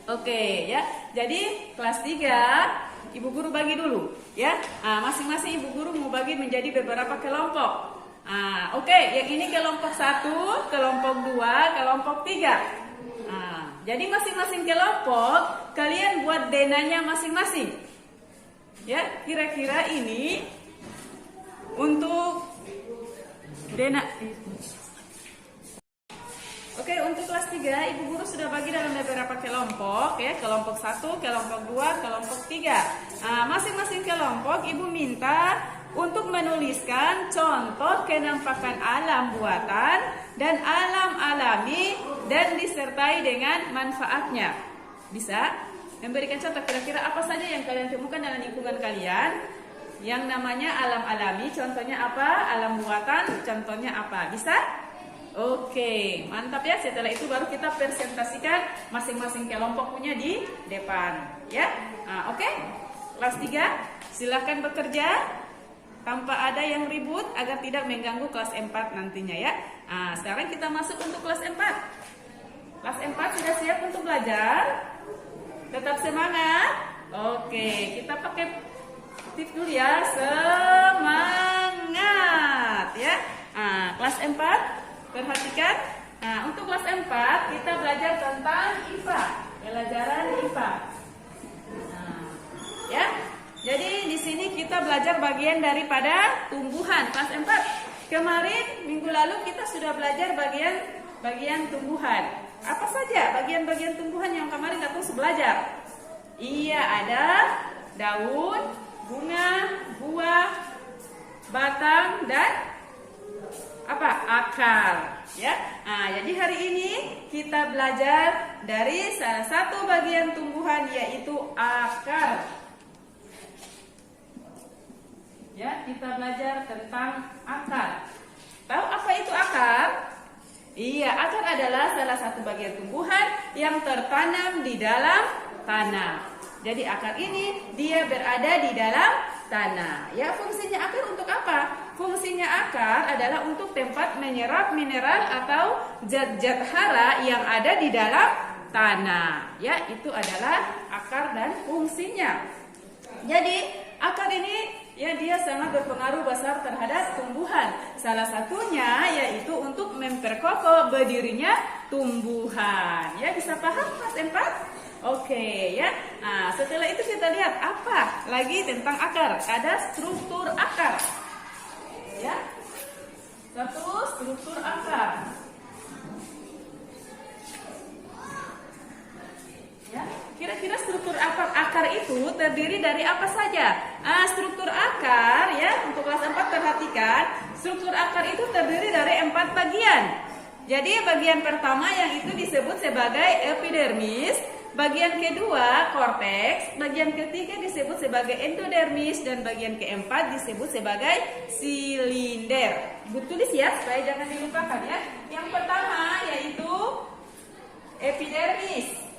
Oke ya. Jadi kelas 3 Ibu guru bagi dulu ya. Masing-masing ibu guru mau bagi menjadi beberapa kelompok. Oke, yang ini kelompok 1, kelompok 2, kelompok 3. Jadi masing-masing kelompok kalian buat denanya masing-masing. Ya, kira-kira ini untuk dena. Oke, untuk kelas 3 ibu guru sudah bagi dalam beberapa kelompok ya, kelompok 1, kelompok 2, kelompok 3. Masing-masing kelompok ibu minta untuk menuliskan contoh kenampakan alam buatan dan alam alami dan disertai dengan manfaatnya. Bisa memberikan contoh kira-kira apa saja yang kalian temukan dalam lingkungan kalian yang namanya alam alami, contohnya apa? Alam buatan, contohnya apa? Bisa? Oke, mantap ya. Setelah itu baru kita presentasikan masing-masing kelompok punya di depan ya. Oke, kelas 3 silahkan bekerja tanpa ada yang ribut agar tidak mengganggu kelas 4 nantinya ya. Sekarang kita masuk untuk kelas 4. Kelas 4 sudah siap untuk belajar? Tetap semangat? Oke, kita pakai tips dulu ya. Semangat ya. Kelas 4 perhatikan. Untuk kelas 4 kita belajar tentang IPA, pelajaran IPA. Ya. Jadi di sini kita belajar bagian daripada tumbuhan kelas 4. Kemarin minggu lalu kita sudah belajar bagian tumbuhan. Apa saja bagian-bagian tumbuhan yang kemarin kita belajar? Iya, ada daun, bunga, buah, batang dan apa? Akar ya. Jadi hari ini kita belajar dari salah satu bagian tumbuhan yaitu akar. Ya, kita belajar tentang akar. Tahu apa itu akar? Iya, akar adalah salah satu bagian tumbuhan yang tertanam di dalam tanah. Jadi akar ini dia berada di dalam tanah. Ya, fungsinya akar untuk apa? Fungsinya akar adalah untuk tempat menyerap mineral atau zat-zat hara yang ada di dalam tanah. Ya, itu adalah akar dan fungsinya. Jadi, akar ini ya dia sangat berpengaruh besar terhadap tumbuhan. Salah satunya yaitu untuk memperkokoh berdirinya tumbuhan. Ya, bisa paham Mas Empat? Oke ya. Setelah itu kita lihat apa lagi tentang akar. Ada struktur akar. Ya. Satu, struktur akar. Ya, kira-kira struktur akar itu terdiri dari apa saja? Struktur akar ya, untuk kelas 4 perhatikan, struktur akar itu terdiri dari 4 bagian. Jadi bagian pertama yang itu disebut sebagai epidermis, bagian kedua korteks, bagian ketiga disebut sebagai endodermis dan bagian keempat disebut sebagai silinder. Ibu tulis ya supaya jangan dilupakan ya. Yang pertama yaitu epidermis.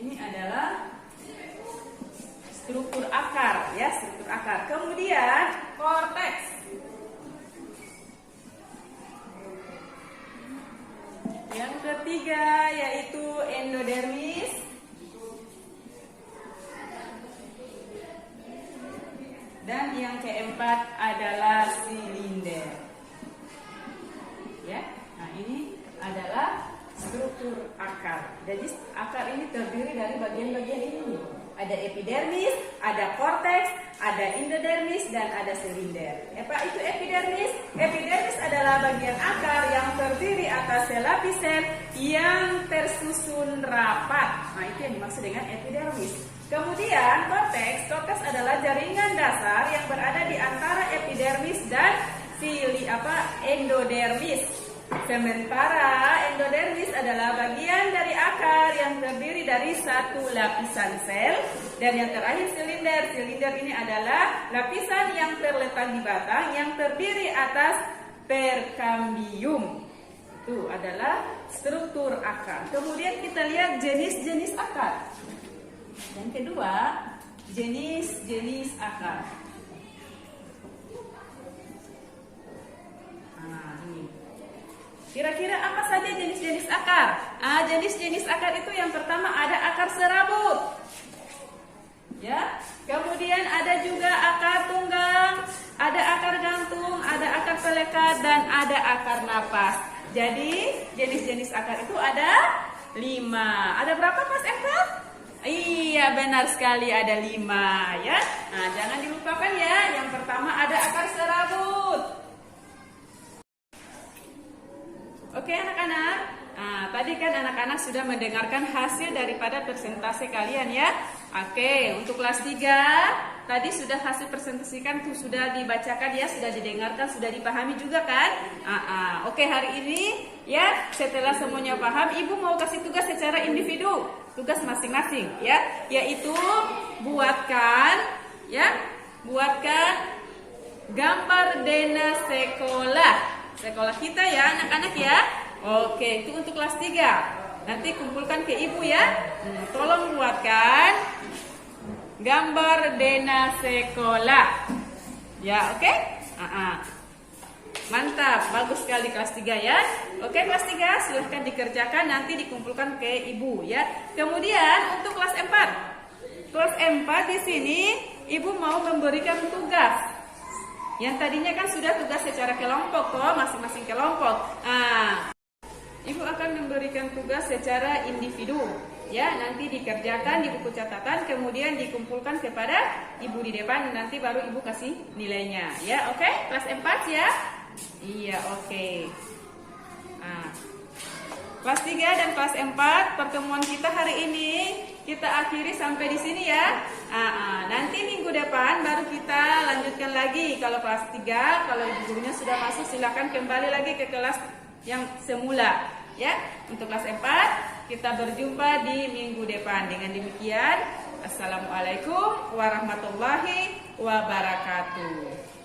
Ini adalah struktur akar ya, struktur akar. Kemudian korteks. Yang ketiga yaitu endodermis. Dan yang keempat adalah silinder. Ya. Ini adalah struktur akar. Jadi akar ini terdiri dari bagian-bagian ini. Ada epidermis, ada korteks, ada endodermis dan ada silinder. Apa itu epidermis? Epidermis adalah bagian akar yang terdiri atas sel lapisan yang tersusun rapat. Itu yang dimaksud dengan epidermis. Kemudian korteks adalah jaringan dasar yang berada di antara epidermis dan endodermis. Sementara endodermis adalah bagian dari akar yang terdiri dari satu lapisan sel. Dan yang terakhir silinder. Silinder ini adalah lapisan yang terletak di batang yang terdiri atas perkambium. Itu adalah struktur akar. Kemudian kita lihat jenis-jenis akar. Yang kedua, jenis-jenis akar. Kira-kira apa saja jenis-jenis akar? Jenis-jenis akar itu yang pertama ada akar serabut. Ya. Kemudian ada juga akar tunggang, ada akar gantung, ada akar pelekat, dan ada akar napas. Jadi jenis-jenis akar itu ada 5. Ada berapa Mas Eka? Iya, benar sekali, ada 5 ya. Nah, jangan dilupakan ya. Yang pertama ada akar serabut. Oke anak-anak. Nah, tadi kan anak-anak sudah mendengarkan hasil daripada presentasi kalian ya. Oke, untuk kelas 3 tadi sudah hasil presentasikan tuh sudah dibacakan ya, sudah didengarkan, sudah dipahami juga kan? Oke, hari ini ya setelah semuanya paham, Ibu mau kasih tugas secara individu, tugas masing-masing ya, yaitu buatkan gambar dena sekolah kita ya anak-anak ya. Oke, itu untuk kelas 3. Nanti kumpulkan ke Ibu ya. Tolong buatkan gambar dena sekolah. Ya, oke? Mantap, bagus sekali kelas 3 ya. Oke, kelas 3 silahkan dikerjakan, nanti dikumpulkan ke Ibu ya. Kemudian untuk kelas 4. Kelas 4 di sini Ibu mau memberikan tugas. Yang tadinya kan sudah tugas secara kelompok toh, masing-masing kelompok. Ibu akan memberikan tugas secara individu ya, nanti dikerjakan di buku catatan, kemudian dikumpulkan kepada Ibu di depan, nanti baru Ibu kasih nilainya ya. Oke, kelas 4 ya. Iya, oke. Kelas 3 dan kelas 4 pertemuan kita hari ini kita akhiri sampai di sini ya. Nanti minggu depan baru kita lanjutkan lagi. Kalau kelas 3, kalau ibu gurunya sudah masuk, silakan kembali lagi ke kelas yang semula ya. Untuk kelas 4 kita berjumpa di minggu depan. Dengan demikian, assalamualaikum warahmatullahi wabarakatuh.